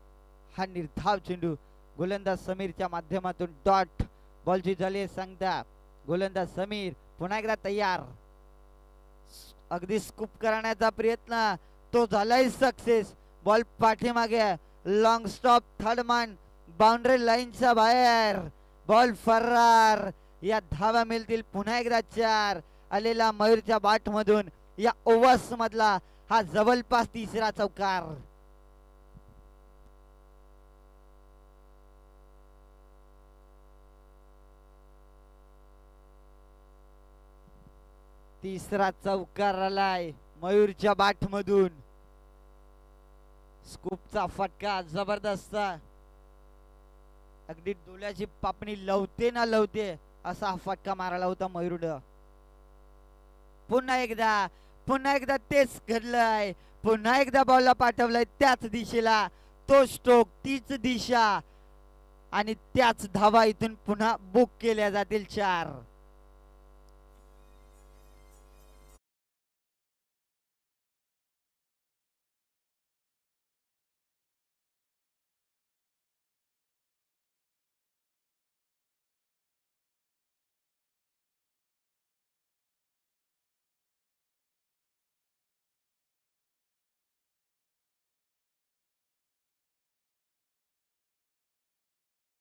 हा निर्धाव चेंडू गोलंदाज समीरच्या माध्यमातून डॉट. बॉलची झाली सांगता. गोलंदाज समीर पुन्हा एकदा तयार. अगदी स्कूप करण्याचा प्रयत्न तो झालाय सक्सेस. बॉल पाठीमागे long stop third man boundary लाईनच्या बाहेर. बॉल फरार. या धावा मिळतील पुन्हा एकदा 4. आलेला मयूरच्या बाट मधून या ओव्हर्स मधला हा जवळपास तिसरा चौकार. तिसरा चौकार आलाय मयूरच्या बाट मधून. स्कूपचा फटका जबरदस्त. अगदी डोळ्याची पापणी लवते ना लवते असा हा फटका मारायला होता मयूरनं. पुन्हा एकदा तेच घडलंय. पुन्हा एकदा बॉलला पाठवलंय त्याच दिशेला. तो स्ट्रोक तीच दिशा आणि त्याच धावा इथून पुन्हा बुक केल्या जातील 4.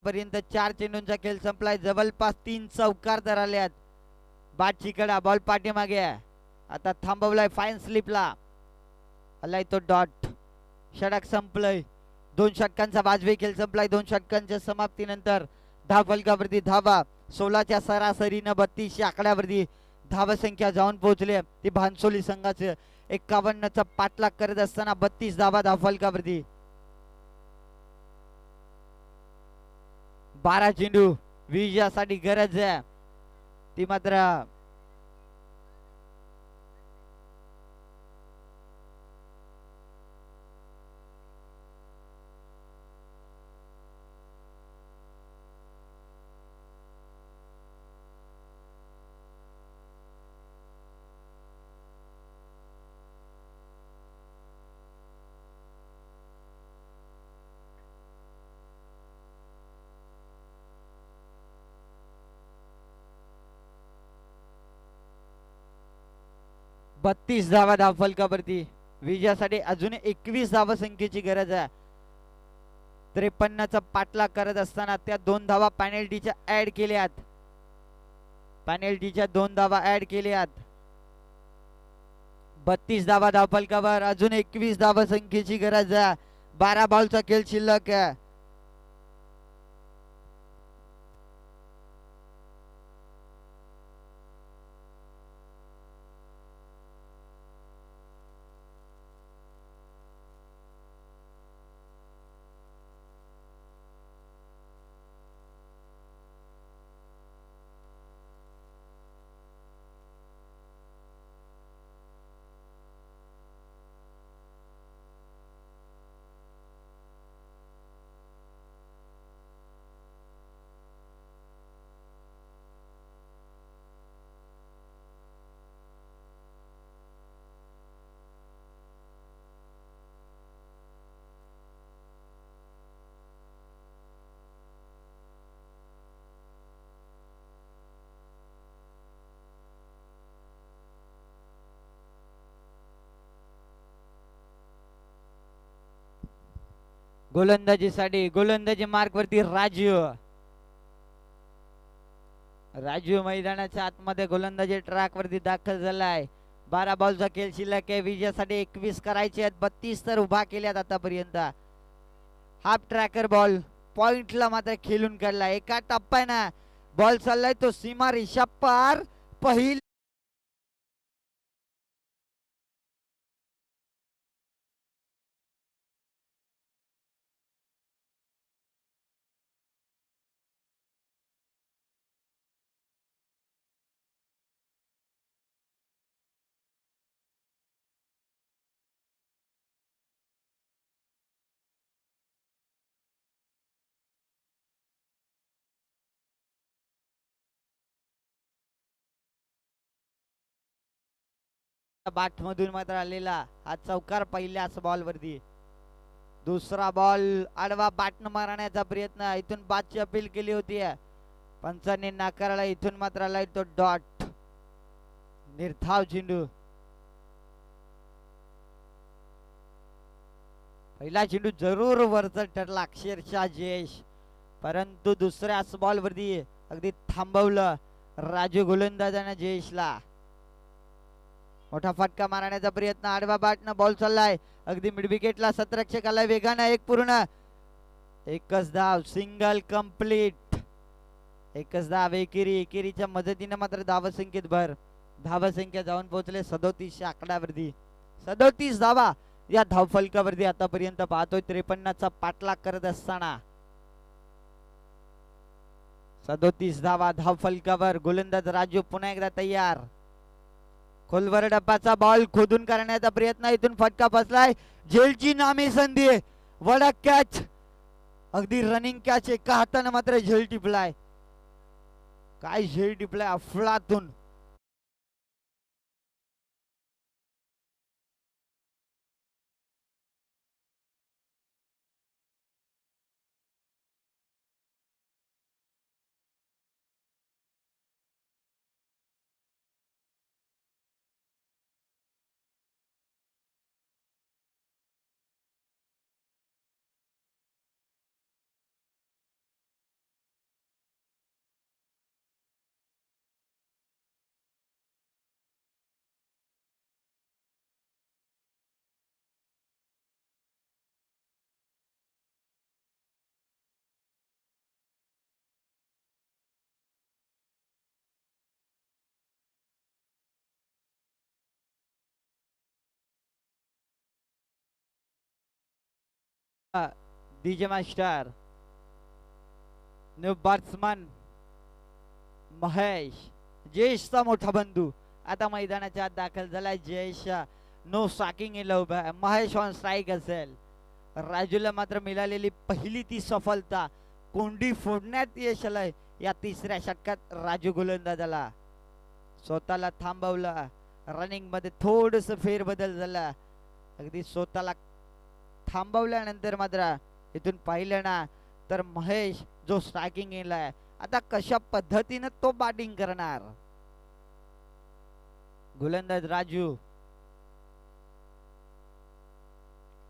पर्यंत 4 चेंडूंचा खेळ संपलाय. जवळपास 3 चौकार धराल्यात. बाटची कडा बॉल पाठीमागे. आता थांबवलाय फाईन स्लिपला. आलाय तो डॉट. षटक संपलंय. 2 षटकांचा वाजवी खेळ संपलाय. 2 षटकांच्या समाप्तीनंतर धाव फलकावरती धावा 16च्या सरासरीनं 32 आकड्यावरती धावा संख्या जाऊन पोहोचली. ती भानसोली संघाचे 51चा पाठलाग करत असताना 32 धावा धाव फलकावरती. 12 चेंडू विजयासाठी गरज आहे. ती मात्र बत्तीस धावा धाव फलकावरती. विजयासाठी अजून 21 धावा संख्येची गरज आहे. 53चा पाठलाग करत असताना त्या 2 धावा पॅनल्टीच्या ऍड केल्यात. पॅनल्टीच्या 2 धावा ऍड केल्यात. 32 धावा धाव फलकावर. अजून 21 धावा संख्येची गरज आहे. 12 बॉलचा खेळ शिल्लक आहे. गोलंदाजीसाठी गोलंदाजी मार्क वरती राजू मैदानाच्या आतमध्ये गोलंदाजी ट्रॅक वरती दाखल झालाय. 12 बॉलचा खेळ शिल्लक आहे. विजयासाठी 21 करायचे आहेत. 32 तर उभा केल्यात आतापर्यंत. हाफ ट्रॅकर बॉल पॉइंटला मात्र खेळून काढला. एका टप्प्यानं बॉल चाललाय तो सीमा रेषा पार. पहिली बाट मधून मात्र आलेला हा चौकार पहिल्याच बॉल वरती. दुसरा बॉल आडवा बाटन मारण्याचा प्रयत्न, इथून बादची अपील केली होती पंचांनी नाकारला. इथून मात्र आलाय तो डॉट. निर्धाव चेंडू. पहिला चेंडू जरूर वरचा ठरला अक्षरशः जयेश, परंतु दुसऱ्याच बॉल वरती अगदी थांबवलं राजू गोलंदाजाने जयेशला. मोठा फटका मारण्याचा प्रयत्न, आडवा बाटनं बॉल चाललाय अगदी मिड विकेटला. सतरक्षकाला वेगानं एक पूर्ण. एकच धाव, सिंगल कंप्लीट. एकच धाव एकेरी. एकेरीच्या मदतीने मात्र धावसंख्येत भर. धावसंख्या जाऊन पोहोचले 37 आकड्यावरती. 37 धावा या धावफलकावरती आतापर्यंत पाहतोय. 53चा पाठलाग करत असताना 37 धावा धावफलकावर. गोलंदाज राजू पुन्हा एकदा तयार. खोलवर डब्बाचा बॉल खोदून करण्याचा प्रयत्न, इथून फटका बसलाय. झेलची नामी संधी, वडा कॅच, अगदी रनिंग कॅच. एका हाताने मात्र झेल टिपलाय. काय झेल टिपलाय अफलातून. DJ master, new batsman Mahesh, जयेशचा मोठा बंधू आता मैदानाच्या आत दाखल झालाय. जयेश नो स्ट्रायकिंग इन उभा, महेश ऑन स्ट्राईक असेल. राजूला मात्र मिळालेली पहिली ती सफलता, कोंडी फोडण्यात यश आलंय या तिसऱ्या षटकात. राजू गोलंदाजाला स्वतःला थांबवलं. रनिंग मध्ये थोडस फेरबदल झाला. अगदी स्वतःला थांबवल्यानंतर मात्र इथून पाहिलं ना तर महेश जो स्ट्रायकिंग येलाय, आता कशा पद्धतीने तो बॅटिंग करणार. गोलंदाज राजू,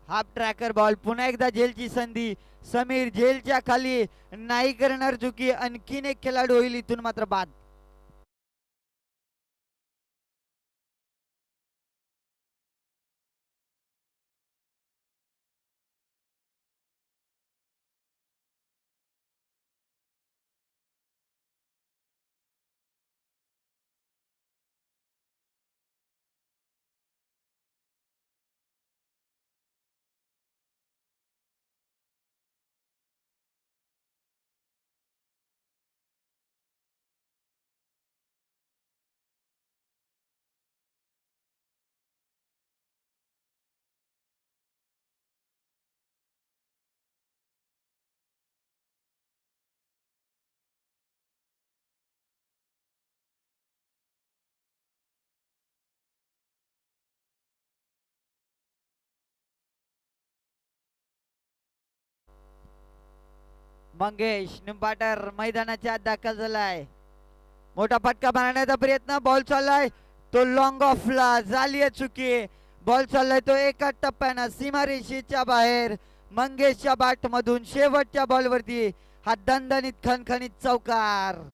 हाफ ट्रॅकर बॉल. पुन्हा एकदा झेलची संधी. समीर झेलच्या खाली नाही करणार चुकी, आणखीन एक खेळाडू होईल इथून मात्र बाद. मंगेश निंबाटर मैदानाच्या आत दाखल झालाय. मोठा फटका मारण्याचा प्रयत्न, बॉल चाललाय तो लॉंग ऑफला, झाली चुकी. बॉल चाललाय तो एका टप्प्यानं सीमारेषेच्या बाहेर. मंगेशच्या बॅट मधून शेवटच्या बॉलवरती हा दणदणीत खणखणीत चौकार.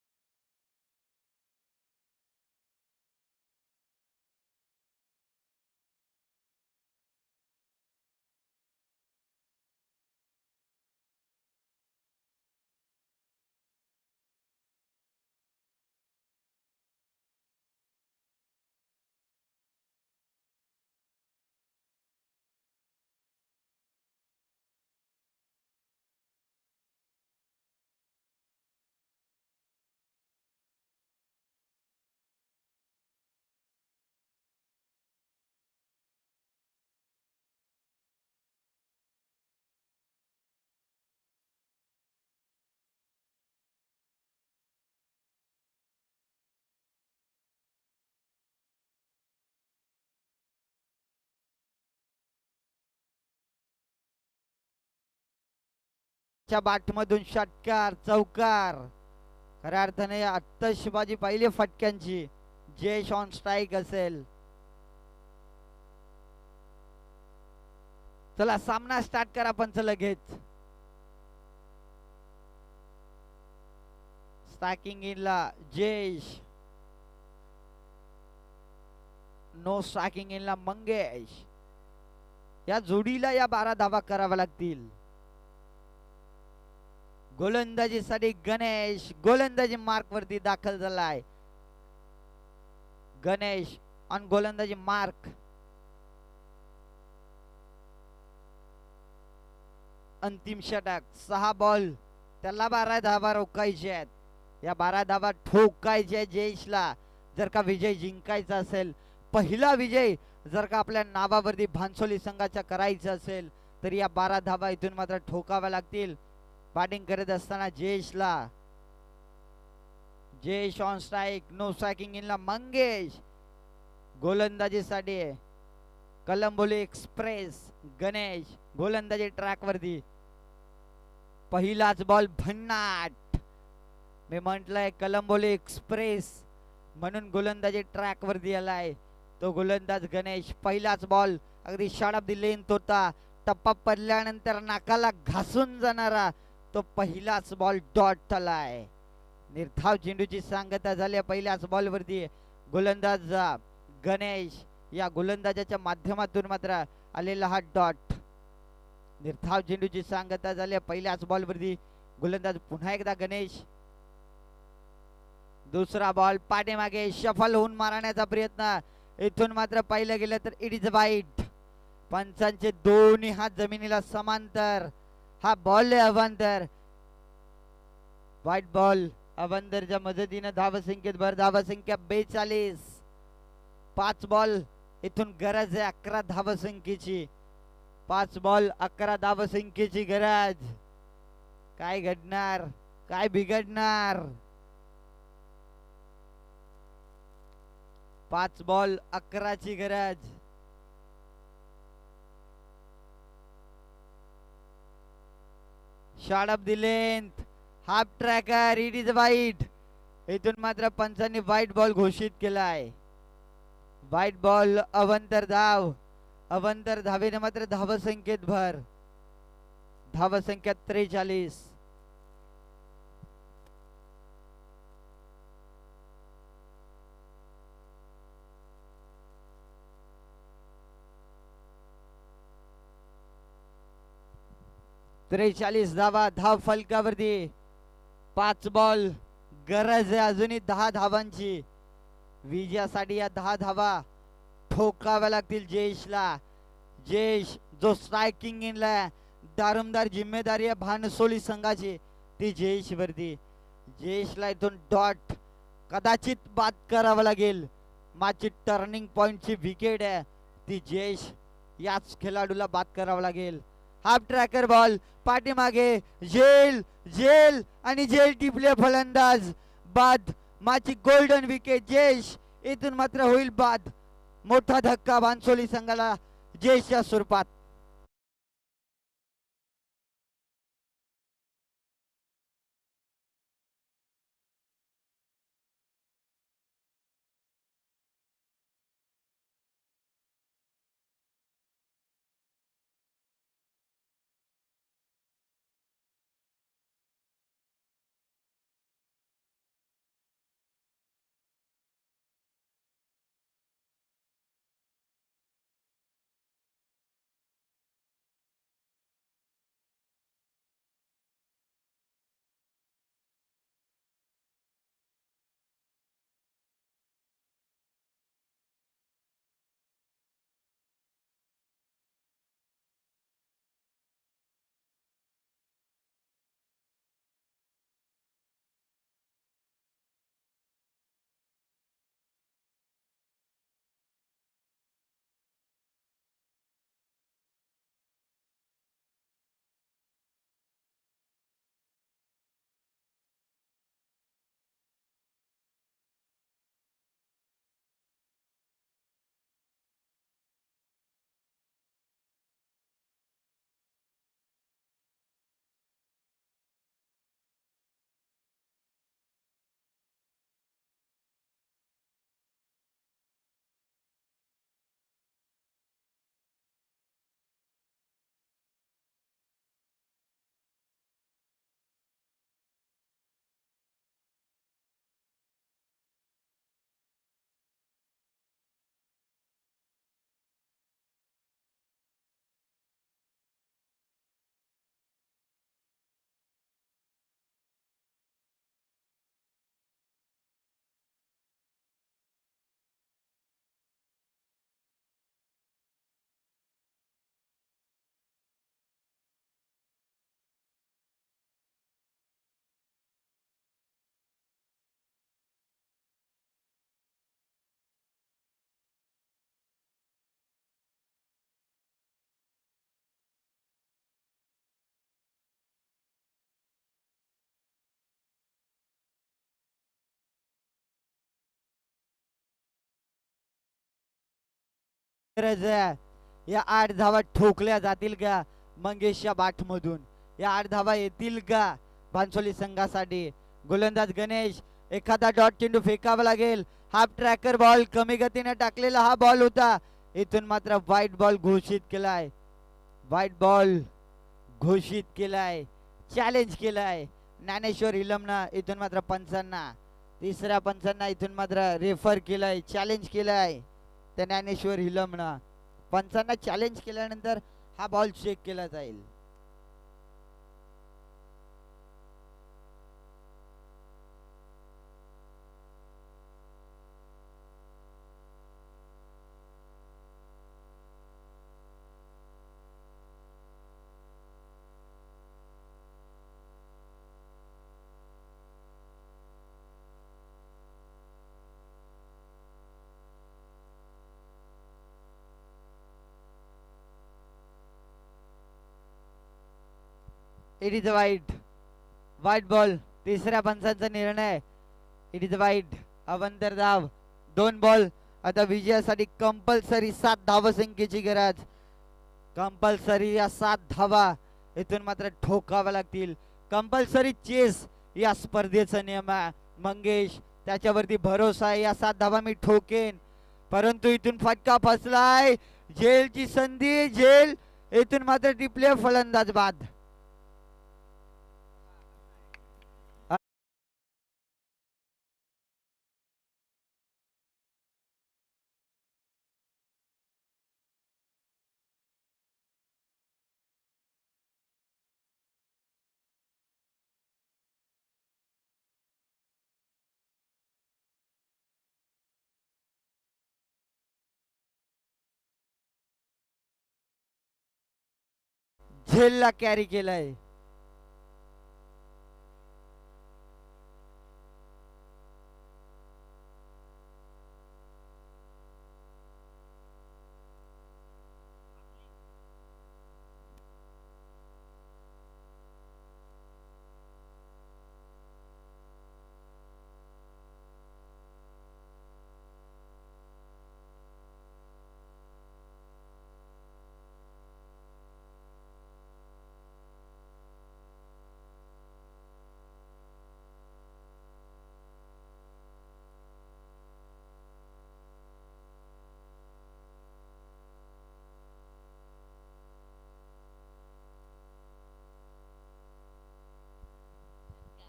च्या बाटमधून षटकार चौकार, खऱ्या अर्थाने आत्ताशबाजी पहिली फटक्यांची. जयेश ऑन स्ट्राईक असेल. चला सामना स्टार्ट करा पंच लगेच. स्ट्रायकिंग इनला जयेश, नो स्ट्रायकिंग इनला मंगेश. या जोडीला या 12 धावा कराव्या लागतील. गोलंदाजीसाठी गणेश गोलंदाजी मार्क वरती दाखल झालाय. गणेश ऑन गोलंदाजी मार्क. अंतिम षटक 6 बॉल, त्याला 12 धावा रोखायचे आहेत. या 12 धावा ठोकायचे जयेशला जर का विजय जिंकायचा असेल. पहिला विजय जर का आपल्या नावावरती भानसोली संघाचा करायचा असेल तर या 12 धावा इथून मात्र ठोकाव्या लागतील. बॅटिंग करत असताना जयेशला. Jayesh on strike, non striking इनला मंगेश. गोलंदाजीसाठी कलंबोली एक्सप्रेस गणेश गोलंदाजी ट्रॅक वरती. पहिलाच बॉल भन्नाट. मी म्हटलंय कलंबोली एक्सप्रेस म्हणून गोलंदाजी ट्रॅक वरती आलाय तो गोलंदाज गणेश. पहिलाच बॉल अगदी शार्प लेंथ होता. टप्पा पडल्यानंतर नाकाला घासून जाणारा तो पहिलाच बॉल डॉट आलाय. निर्धाव चेंडूची सांगता झाली पहिल्याच बॉल वरती. गोलंदाज गणेश या गोलंदाजाच्या माध्यमातून मात्र आलेला हा डॉट. निर्धाव चेंडूची सांगता झाली पहिल्याच बॉल वरती. गोलंदाज पुन्हा एकदा गणेश. दुसरा बॉल पाठीमागे शफल होऊन मारण्याचा प्रयत्न. इथून मात्र पाहिलं गेलं तर इट इज वाईट. पंचांचे दोन्ही हात जमिनीला समांतर. हा बॉल आहे अवांतर. वाईट बॉल. अवांतरच्या मदतीने धावसंख्येत भर. धावसंख्या 42. 5 बॉल इथून गरज आहे 11 धावसंख्येची. 5 बॉल 11 धावसंख्येची गरज. काय घडणार काय बिघडणार. 5 बॉल 11 ची गरज. Short the length half tracker it is वाईट. इथून मात्र पंचांनी वाईट बॉल घोषित केलाय. वाईट बॉल अवंतर धाव. अवंतर धावेने मात्र धावसंख्येत भर. धावसंख्या 43. धावा धाव फलकावरती. 5 बॉल गरज आहे अजूनही 10 धावांची. विजयासाठी या 10 धावा ठोकाव्या लागतील जयेशला. जयेश जो स्ट्रायकिंग इनला दारुमदार जिम्मेदारी आहे भानसोली संघाची ती जयेश वरती. जयेशला इथून डॉट कदाचित बाद करावा लागेल. माझी टर्निंग पॉइंटची विकेट आहे ती जयेश याच खेळाडूला बाद करावा लागेल. हाफ ट्रॅकर बॉल पाठीमागे जेल जेल आणि जेल टिपले फलंदाज बाद. माझी गोल्डन विकेट जयेश इथून मात्र होईल बाद. मोठा धक्का भानसोली संघाला जयेशच्या स्वरूपात. गरज आहे। या 8 धावा ठोकल्या जातील का मंगेशच्या बाट मधून? या 8 धावा येतील का भांसोली संघासाठी? गोलंदाज गणेश, एखादा डॉट चेंडू फेकावा लागेल। हाफ ट्रॅकर बॉल कमी गतीने टाकलेला हा बॉल होता, इथून मात्र व्हाईट बॉल घोषित केलाय, व्हाईट बॉल घोषित केलाय, चॅलेंज केलाय ज्ञानेश्वर इलमना। इथून मात्र पंचांना, तिसऱ्या पंचांना इथून मात्र रेफर केलाय, चॅलेंज केलाय त्या ज्ञानेश्वर इलमना। पंचांना चॅलेंज केल्यानंतर हा बॉल चेक केला जाईल। इट इज वाईट, व्हाईट बॉल, तिसऱ्या पंचांचा निर्णय, इट इज वाईट। अवंतर धाव, 2 बॉल आता विजयासाठी कंपल्सरी 7 धावसंख्येची गरज, कंपल्सरी या 7 धावा इथून मात्र ठोकाव्या लागतील। कंपल्सरी चेस या स्पर्धेचा नियम आहे मंगेश, त्याच्यावरती भरोसा आहे, या 7 धावा मी ठोकेन। परंतु इथून फटका फसलाय, झेलची संधी, झेल इथून मात्र टिपले, फलंदाज बाद। झेलला कॅरी केलाय।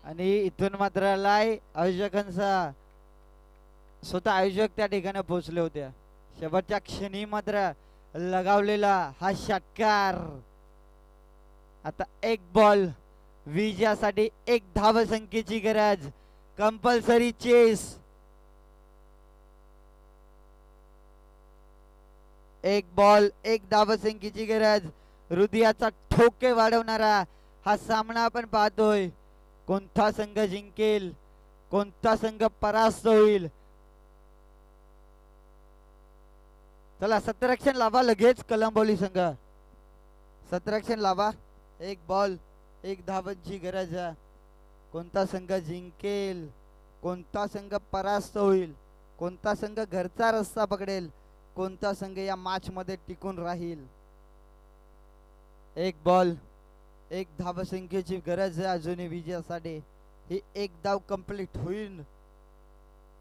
आणि इथून मात्र आलाय आयोजकांचा, स्वतः आयोजक त्या ठिकाणी पोहोचले होते। शेवटच्या क्षणी मात्र लगावलेला हा षटकार। आता 1 बॉल, विजयासाठी 1 धावसंख्येची गरज, कंपल्सरी चेस। 1 बॉल 1 धावसंख्येची गरज, हृदयाचा ठोके वाढवणारा हा सामना आपण पाहतोय। कोणता संघ जिंकेल, कोणता संघ परास्त होईल? चला सतरक्षण लावा लगेच कलंबोली संघ, सतरक्षण लावा। 1 बॉल 1 धावांची गरज आहे। कोणता संघ जिंकेल, कोणता संघ परास्त होईल, कोणता संघ घरचा रस्ता पकडेल, कोणता संघ या मॅच मध्ये टिकून राहील? 1 बॉल 1 धावसंख्येची गरज आहे अजूनही विजयासाठी। ही 1 धाव कंप्लीट होईल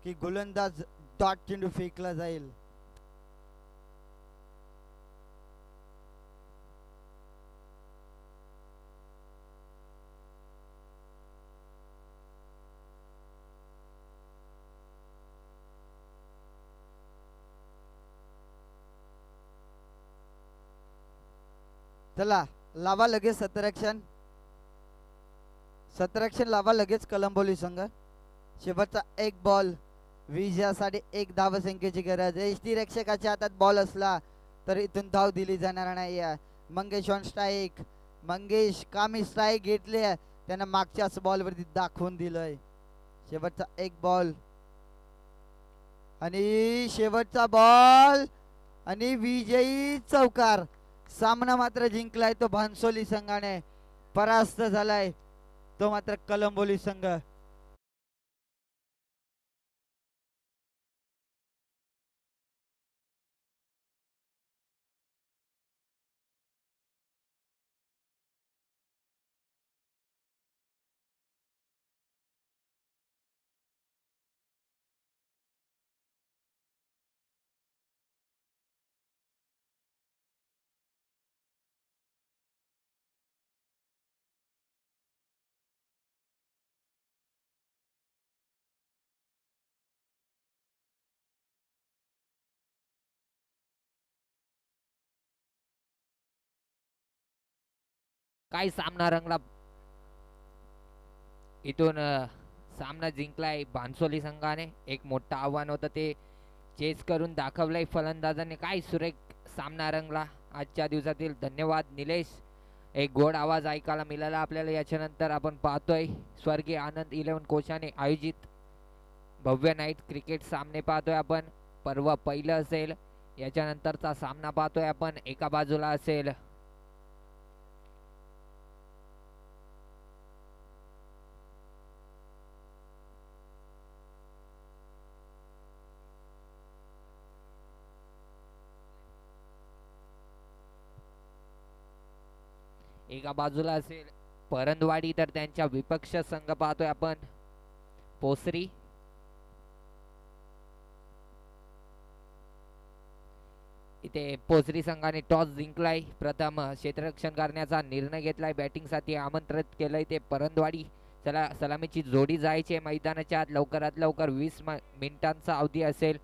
की गोलंदाज डॉट चेंडू फेकला जाईल? चला लावा लगेच सतरक्षण, सतरक्षण लावा लगेच कलंबोली संघ। शेवटचा 1 बॉल, विजयासाठी 1 धावसंख्येची गरज। एसटी रक्षकाच्या हातात बॉल असला तर इथून धाव दिली जाणार नाही। मंगेश ऑन स्ट्राईक, मंगेश कामी स्ट्राईक घेतली, त्यानं मागच्याच बॉलवरती दाखवून दिलंय। शेवटचा 1 बॉल आणि शेवटचा बॉल आणि विजयी चौकार। सामना मात्र जिंकलाय तो भांसोली संघाने, परास्त झालाय तो मात्र कलंबोली संघ। काय सामना रंगला. इथून सामना जिंकलाय बांसोली संघाने. एक मोठं आव्हान होतं ते चेस करून दाखवलंय फलंदाजांनी. काय सुरेख सामना रंगला आजच्या दिवसातील. धन्यवाद निलेश. एक गोड आवाज ऐकायला मिळाला आपल्याला. याच्यानंतर आपण पाहतोय स्वर्गीय आनंद 11 कोशाने आयोजित भव्य नाईट क्रिकेट सामने पाहतोय आपण. पर्व पहिलं असेल. याच्यानंतरचा सामना पाहतोय आपण. एका बाजूला असेल परंदवाडी, तर त्यांच्या विपक्ष संघ पाहतोय आपण पोसरी. इथे पोसरी संघाने टॉस जिंकलाय. प्रथम क्षेत्ररक्षण करण्याचा निर्णय घेतलाय. बॅटिंगसाठी आमंत्रित केलंय ते परंदवाडी. चला सलामीची जोडी जायची मैदानाच्या आत लवकरात लवकर. 20 मिनिटांचा अवधी असेल.